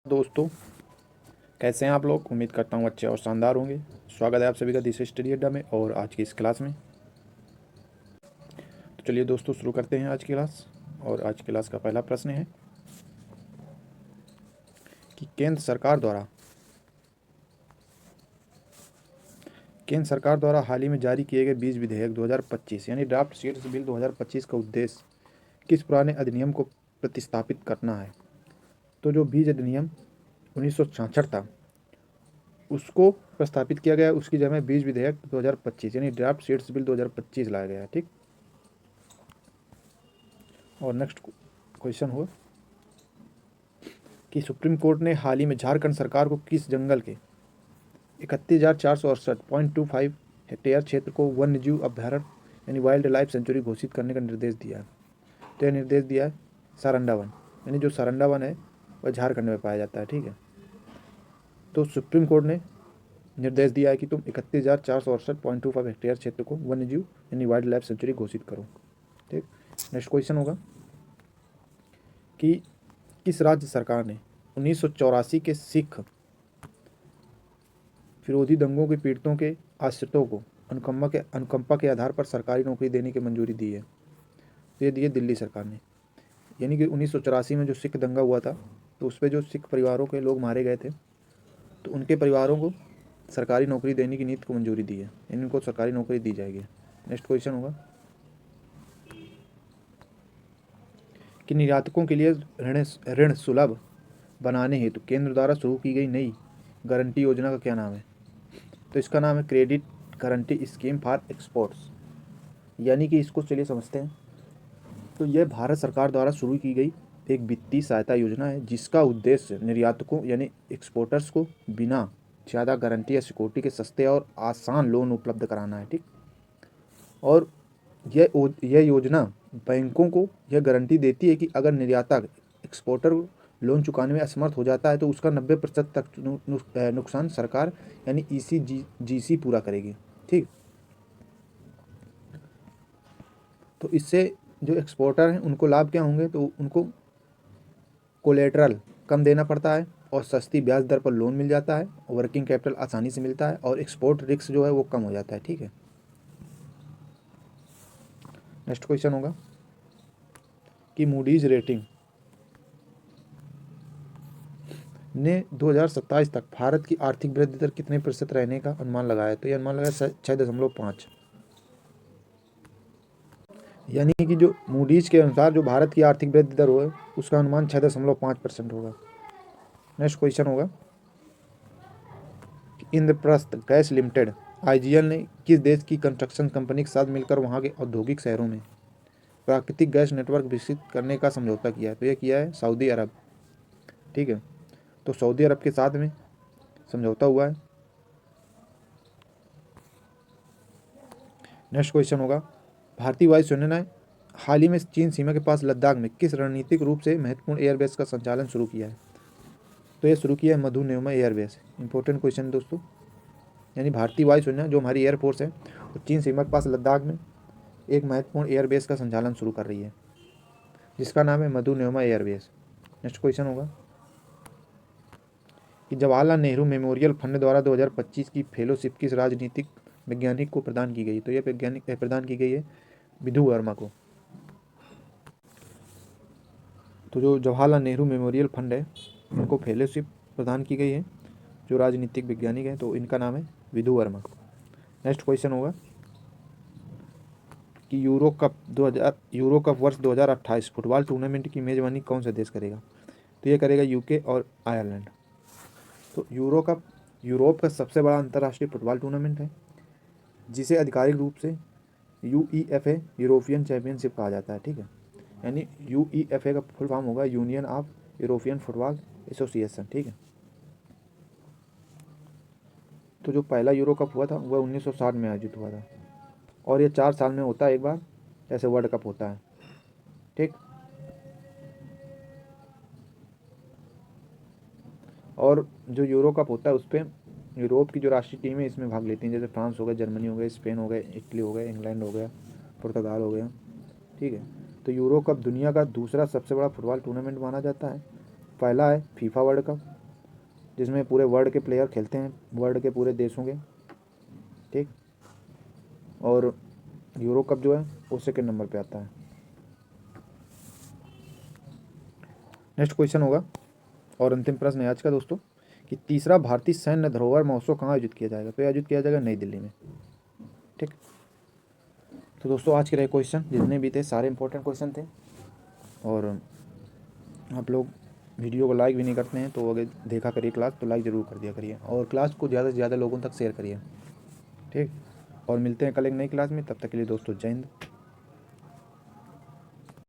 दोस्तों, कैसे हैं आप लोग। उम्मीद करता हूँ अच्छे और शानदार होंगे। स्वागत है आप सभी का दिस स्टडी अड्डा में और आज की इस क्लास में। तो चलिए दोस्तों, शुरू करते हैं आज की क्लास। और आज की क्लास का पहला प्रश्न है कि केंद्र सरकार द्वारा हाल ही में जारी किए गए बीज विधेयक 2025 यानी ड्राफ्ट सीड्स बिल 2025 का उद्देश्य किस पुराने अधिनियम को प्रतिस्थापित करना है। तो जो बीज अधिनियम 1966 था उसको प्रस्तापित किया गया, उसकी जगह बीज विधेयक 2025 यानी ड्राफ्ट सीड्स बिल 2025 लाया गया है। ठीक। और नेक्स्ट क्वेश्चन हुआ कि सुप्रीम कोर्ट ने हाल ही में झारखंड सरकार को किस जंगल के 31,468.25 हेक्टेयर क्षेत्र को वन्य जीव अभ्यारण्य यानी वाइल्ड लाइफ सेंचुरी घोषित करने का निर्देश दिया है। तो यह निर्देश दिया है सारंडा वन, यानी जो सारंडा वन है वह झारखंड में पाया जाता है। ठीक है। तो सुप्रीम कोर्ट ने निर्देश दिया है कि तुम 31,468.25 हेक्टेयर क्षेत्र को वन्य जीव यानी वाइल्ड लाइफ सेंचुरी घोषित करो। ठीक। नेक्स्ट क्वेश्चन होगा कि किस राज्य सरकार ने 1984 के सिख विरोधी दंगों के पीड़ितों के आश्रितों को अनुकंपा के आधार पर सरकारी नौकरी देने की मंजूरी दी है। तो ये दी है दिल्ली सरकार ने। यानी कि 1984 में जो सिख दंगा हुआ था तो उस पर जो सिख परिवारों के लोग मारे गए थे तो उनके परिवारों को सरकारी नौकरी देने की नीति को मंजूरी दी है, यानी उनको सरकारी नौकरी दी जाएगी। नेक्स्ट क्वेश्चन होगा कि निर्यातकों के लिए ऋण सुलभ बनाने हेतु केंद्र द्वारा शुरू की गई नई गारंटी योजना का क्या नाम है। तो इसका नाम है credit guarantee scheme for exports. यानी कि इसको चलिए समझते हैं। तो यह भारत सरकार द्वारा शुरू की गई एक वित्तीय सहायता योजना है जिसका उद्देश्य निर्यातकों यानी एक्सपोर्टर्स को बिना ज़्यादा गारंटी या सिक्योरिटी के सस्ते और आसान लोन उपलब्ध कराना है। ठीक। और यह योजना बैंकों को यह गारंटी देती है कि अगर निर्यातक एक्सपोर्टर लोन चुकाने में असमर्थ हो जाता है तो उसका 90% तक नुकसान सरकार यानी ECGC पूरा करेगी। ठीक। तो इससे जो एक्सपोर्टर हैं उनको लाभ क्या होंगे, तो उनको कोलेटरल कम देना पड़ता है और सस्ती ब्याज दर पर लोन मिल जाता है, वर्किंग कैपिटल आसानी से मिलता है और एक्सपोर्ट रिस्क जो है वो कम हो जाता है। ठीक है। नेक्स्ट क्वेश्चन होगा कि मूडीज रेटिंग ने 2027 तक भारत की आर्थिक वृद्धि दर कितने प्रतिशत रहने का अनुमान लगाया है। तो ये अनुमान लगाया 6.5। यानी कि जो मूडीज के अनुसार जो भारत की आर्थिक वृद्धि दर हो उसका अनुमान 6.5% होगा। नेक्स्ट क्वेश्चन होगा कि इंद्रप्रस्थ गैस लिमिटेड IGL ने किस देश की कंस्ट्रक्शन कंपनी के साथ मिलकर वहां के औद्योगिक शहरों में प्राकृतिक गैस नेटवर्क विकसित करने का समझौता किया है। तो यह किया है सऊदी अरब। ठीक है। तो सऊदी अरब के साथ में समझौता हुआ है। नेक्स्ट क्वेश्चन होगा भारतीय वायुसेना ने हाल ही में चीन सीमा के पास लद्दाख में किस रणनीतिक रूप से महत्वपूर्ण एयरबेस का संचालन शुरू किया है। तो यह शुरू किया है मधु नेमा एयरबेस। इंपॉर्टेंट क्वेश्चन दोस्तों। यानी भारतीय वायुसेना जो हमारी एयरफोर्स है वो चीन सीमा के पास लद्दाख में एक महत्वपूर्ण एयरबेस का संचालन शुरू कर रही है जिसका नाम है मधु नेमा एयरबेस। नेक्स्ट क्वेश्चन होगा कि जवाहरलाल नेहरू मेमोरियल फंड द्वारा 2025 की फेलोशिप किस राजनीतिक वैज्ञानिक को प्रदान की गई। तो यह वैज्ञानिक प्रदान की गई है विधु वर्मा को। तो जो जवाहरलाल नेहरू मेमोरियल फंड है उनको फेलोशिप प्रदान की गई है जो राजनीतिक वैज्ञानिक हैं, तो इनका नाम है विधु वर्मा। नेक्स्ट क्वेश्चन होगा कि यूरो कप वर्ष 2028 फुटबॉल टूर्नामेंट की मेज़बानी कौन सा देश करेगा। तो ये करेगा UK और आयरलैंड। तो यूरो कप यूरोप का सबसे बड़ा अंतर्राष्ट्रीय फुटबॉल टूर्नामेंट है जिसे आधिकारिक रूप से UEFA यूरोपियन चैंपियनशिप कहा जाता है। ठीक है। यानी UEFA का फुल फॉर्म होगा union of European football association. ठीक है। तो जो पहला यूरो कप हुआ था वह 1960 में आयोजित हुआ था और ये 4 साल में होता है एक बार, जैसे वर्ल्ड कप होता है। ठीक। और जो यूरो कप होता है उस पर यूरोप की जो राष्ट्रीय टीम है इसमें भाग लेती हैं, जैसे फ्रांस हो गया, जर्मनी हो गया, स्पेन हो गया, इटली हो गया, इंग्लैंड हो गया, पुर्तगाल हो गया। ठीक है। तो यूरो कप दुनिया का दूसरा सबसे बड़ा फुटबॉल टूर्नामेंट माना जाता है। पहला है फीफा वर्ल्ड कप जिसमें पूरे वर्ल्ड के प्लेयर खेलते हैं, वर्ल्ड के पूरे देशों के, ठीक। और यूरो कप जो है वो सेकंड नंबर पे आता है। नेक्स्ट क्वेश्चन होगा और अंतिम प्रश्न है आज का दोस्तों कि तीसरा भारतीय सैन्य धरोहर महोत्सव कहाँ आयोजित किया जाएगा? तो आयोजित किया जाएगा नई दिल्ली में, ठीक। तो दोस्तों आज के रहे क्वेश्चन जितने भी थे सारे इंपॉर्टेंट क्वेश्चन थे, और आप लोग वीडियो को लाइक भी नहीं करते हैं तो अगर देखा करिए क्लास तो लाइक ज़रूर कर दिया करिए, और क्लास को ज़्यादा से ज़्यादा लोगों तक शेयर करिए, ठीक। और मिलते हैं कल एक नई क्लास में, तब तक के लिए दोस्तों जय हिंद।